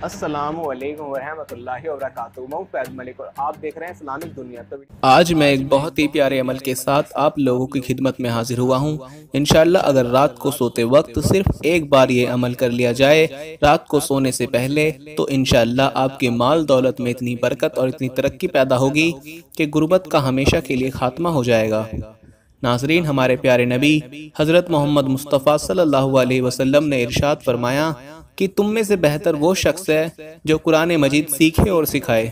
السلام علیکم ورحمۃ اللہ وبرکاتہ۔ میں فیض ملک اور آپ دیکھ رہے ہیں اسلامک دنیا۔ تو آج میں ایک بہت ہی پیارے عمل کے ساتھ آپ لوگوں کی خدمت میں حاضر ہوا ہوں۔ انشاءاللہ اگر رات کو سوتے وقت صرف ایک بار یہ عمل کر لیا جائے رات کو سونے سے پہلے، تو انشاءاللہ آپ کے مال دولت میں اتنی برکت اور اتنی ترقی پیدا ہوگی کہ غربت کا ہمیشہ کے لیے خاتمہ ہو جائے گا۔ ناظرین، ہمارے پیارے نبی حضرت محمد مصطفیٰ صلی اللہ علیہ وسلم نے ارشاد فرمایا کہ تم میں سے بہتر وہ شخص ہے جو قرآن مجید سیکھے اور سکھائے۔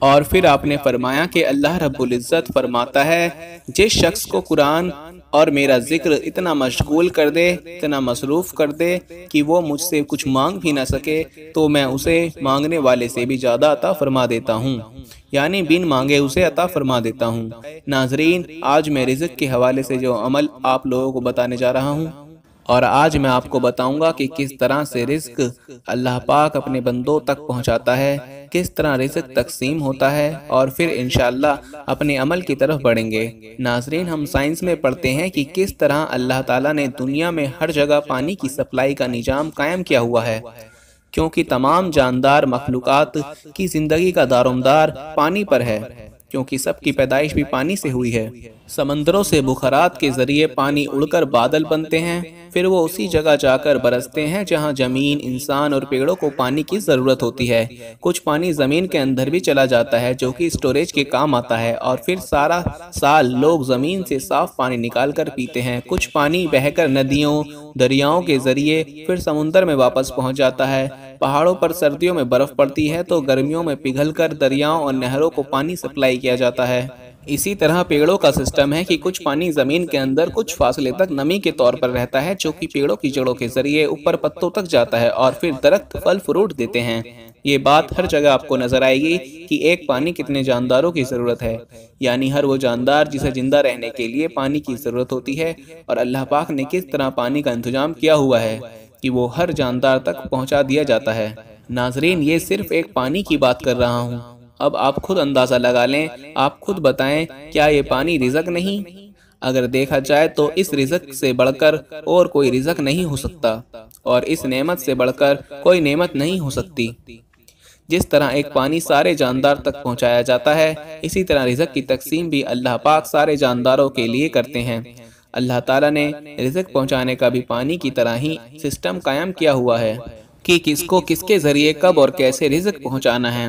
اور پھر آپ نے فرمایا کہ اللہ رب العزت فرماتا ہے، جس شخص کو قرآن اور میرا ذکر اتنا مشغول کر دے، اتنا مصروف کر دے کہ وہ مجھ سے کچھ مانگ بھی نہ سکے، تو میں اسے مانگنے والے سے بھی زیادہ عطا فرما دیتا ہوں، یعنی بن مانگے اسے عطا فرما دیتا ہوں۔ ناظرین، آج میں رزق کے حوالے سے جو عمل آپ لوگوں کو بتانے جا رہا ہوں، اور آج میں آپ کو بتاؤں گا کہ کس طرح سے رزق اللہ پاک اپنے بندوں تک پہنچاتا ہے، کس طرح رزق تقسیم ہوتا ہے، اور پھر انشاءاللہ اپنے عمل کی طرف بڑھیں گے۔ ناظرین، ہم سائنس میں پڑھتے ہیں کہ کس طرح اللہ تعالیٰ نے دنیا میں ہر جگہ پانی کی سپلائی کا نظام قائم کیا ہوا ہے، کیونکہ تمام جاندار مخلوقات کی زندگی کا دارومدار پانی پر ہے، کیونکہ سب کی پیدائش بھی پانی سے ہوئی ہے۔ سمندروں سے بخارات کے ذریعے پانی اڑ کر بادل بنتے ہیں، پھر وہ اسی جگہ جا کر برستے ہیں جہاں زمین، انسان اور پیڑوں کو پانی کی ضرورت ہوتی ہے۔ کچھ پانی زمین کے اندر بھی چلا جاتا ہے جو کہ اسٹوریج کے کام آتا ہے، اور پھر سارا سال لوگ زمین سے صاف پانی نکال کر پیتے ہیں۔ کچھ پانی بہہ کر ندیوں، دریاؤں کے ذریعے پھر سمندر میں واپس پہنچ جاتا ہے۔ پہاڑوں پر سردیوں میں برف پڑتی ہے تو گرمیوں میں پگھل کر دریاؤں اور نہروں کو پانی سپلائی کیا جاتا ہے۔ اسی طرح پیڑوں کا سسٹم ہے کہ کچھ پانی زمین کے اندر کچھ فاصلے تک نمی کے طور پر رہتا ہے، جو کہ پیڑوں کی جڑوں کے ذریعے اوپر پتوں تک جاتا ہے، اور پھر درخت پھل فروٹ دیتے ہیں۔ یہ بات ہر جگہ آپ کو نظر آئے گی کہ ایک پانی کتنے جانداروں کی ضرورت ہے، یعنی ہر وہ جاندار جسے زندہ رہنے کے لیے پانی کی ضرورت ہوتی ہے، اور اللہ پاک نے کس طرح پانی کا انتظام کیا ہوا ہے کہ وہ ہر جاندار تک پہنچا دیا جاتا ہے۔ ناظرین، یہ صرف ایک پانی کی بات کر رہا ہوں، اب آپ خود اندازہ لگا لیں، آپ خود بتائیں، کیا یہ پانی رزق نہیں؟ اگر دیکھا جائے تو اس رزق سے بڑھ کر اور کوئی رزق نہیں ہو سکتا، اور اس نعمت سے بڑھ کر کوئی نعمت نہیں ہو سکتی۔ جس طرح ایک پانی سارے جاندار تک پہنچایا جاتا ہے، اسی طرح رزق کی تقسیم بھی اللہ پاک سارے جانداروں کے لیے کرتے ہیں۔ اللہ تعالیٰ نے رزق پہنچانے کا بھی پانی کی طرح ہی سسٹم قائم کیا ہوا ہے کہ کس کو کس کے ذریعے کب اور کیسے رزق پہنچانا ہے،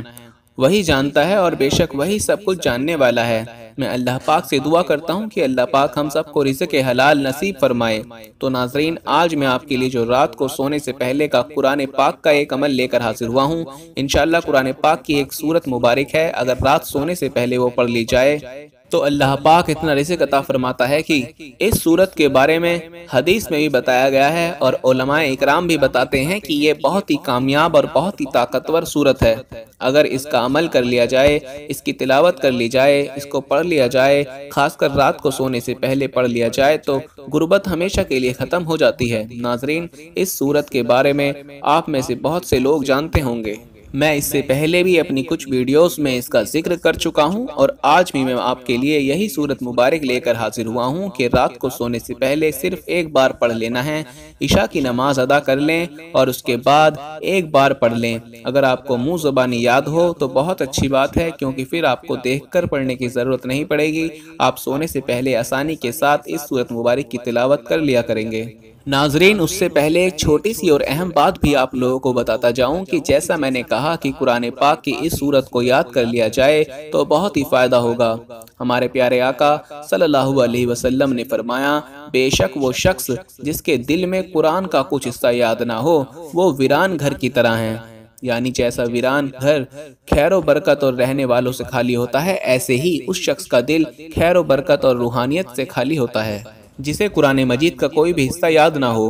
وہی جانتا ہے، اور بے شک وہی سب کچھ جاننے والا ہے۔ میں اللہ پاک سے دعا کرتا ہوں کہ اللہ پاک ہم سب کو رزق حلال نصیب فرمائے۔ تو ناظرین، آج میں آپ کے لیے جو رات کو سونے سے پہلے کا قرآن پاک کا ایک عمل لے کر حاضر ہوا ہوں، انشاءاللہ قرآن پاک کی ایک سورت مبارک ہے، اگر رات سونے سے پہلے وہ پڑھ لی جائے تو اللہ پاک اتنا رزق عطا فرماتا ہے کہ اس سورت کے بارے میں حدیث میں بھی بتایا گیا ہے، اور علماء اکرام بھی بتاتے ہیں کہ یہ بہت ہی کامیاب اور بہت ہی طاقتور سورت ہے۔ اگر اس کا عمل کر لیا جائے، اس کی تلاوت کر لی جائے، اس کو پڑھ لیا جائے، خاص کر رات کو سونے سے پہلے پڑھ لیا جائے، تو غربت ہمیشہ کے لیے ختم ہو جاتی ہے۔ ناظرین، اس سورت کے بارے میں آپ میں سے بہت سے لوگ جانتے ہوں گے، میں اس سے پہلے بھی اپنی کچھ ویڈیوز میں اس کا ذکر کر چکا ہوں، اور آج بھی میں آپ کے لیے یہی سورت مبارک لے کر حاضر ہوا ہوں کہ رات کو سونے سے پہلے صرف ایک بار پڑھ لینا ہے۔ عشاء کی نماز ادا کر لیں اور اس کے بعد ایک بار پڑھ لیں۔ اگر آپ کو منہ زبانی یاد ہو تو بہت اچھی بات ہے، کیونکہ پھر آپ کو دیکھ کر پڑھنے کی ضرورت نہیں پڑے گی، آپ سونے سے پہلے آسانی کے ساتھ اس سورت مبارک کی تلاوت کر لیا کریں گے۔ ناظرین، اس سے پہلے ایک چھوٹی سی اور اہم بات بھی آپ لوگوں کو بتاتا جاؤں کہ جیسا میں نے کہا کہ قرآن پاک کی اس سورت کو یاد کر لیا جائے تو بہت ہی فائدہ ہوگا۔ ہمارے پیارے آقا صلی اللہ علیہ وسلم نے فرمایا، بے شک وہ شخص جس کے دل میں قرآن کا کچھ حصہ یاد نہ ہو، وہ ویران گھر کی طرح ہے، یعنی جیسا ویران گھر خیر و برکت اور رہنے والوں سے خالی ہوتا ہے، ایسے ہی اس شخص کا دل خیر و برکت اور روحانیت سے خالی ہوتا ہے جسے قرآن مجید کا کوئی بھی حصہ یاد نہ ہو۔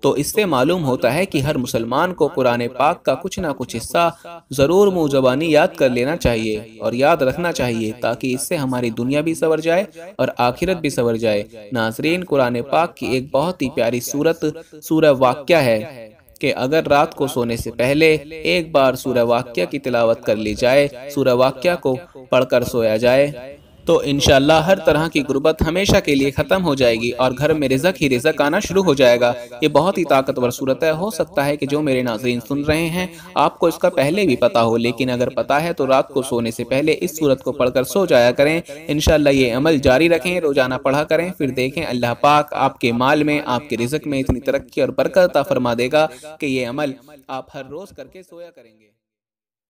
تو اس سے معلوم ہوتا ہے کہ ہر مسلمان کو قرآن پاک کا کچھ نہ کچھ حصہ ضرور منہ زبانی یاد کر لینا چاہیے اور یاد رکھنا چاہیے، تاکہ اس سے ہماری دنیا بھی سنور جائے اور آخرت بھی سنور جائے۔ ناظرین، قرآن پاک کی ایک بہت ہی پیاری سورت سورہ واقعہ ہے کہ اگر رات کو سونے سے پہلے ایک بار سورہ واقعہ کی تلاوت کر لی جائے، سورہ واقعہ کو پڑھ کر سویا جائے، تو انشاءاللہ ہر طرح کی غربت ہمیشہ کے لیے ختم ہو جائے گی اور گھر میں رزق ہی رزق آنا شروع ہو جائے گا۔ یہ بہت ہی طاقتور صورت ہے، ہو سکتا ہے کہ جو میرے ناظرین سن رہے ہیں آپ کو اس کا پہلے بھی پتا ہو، لیکن اگر پتا ہے تو رات کو سونے سے پہلے اس صورت کو پڑھ کر سو جایا کریں۔ انشاءاللہ یہ عمل جاری رکھیں، روزانہ پڑھا کریں، پھر دیکھیں اللہ پاک آپ کے مال میں، آپ کے رزق میں اتنی ترقی اور برکت عطا فرما دے گا کہ یہ عمل آپ ہر روز کر کے سویا کریں گے۔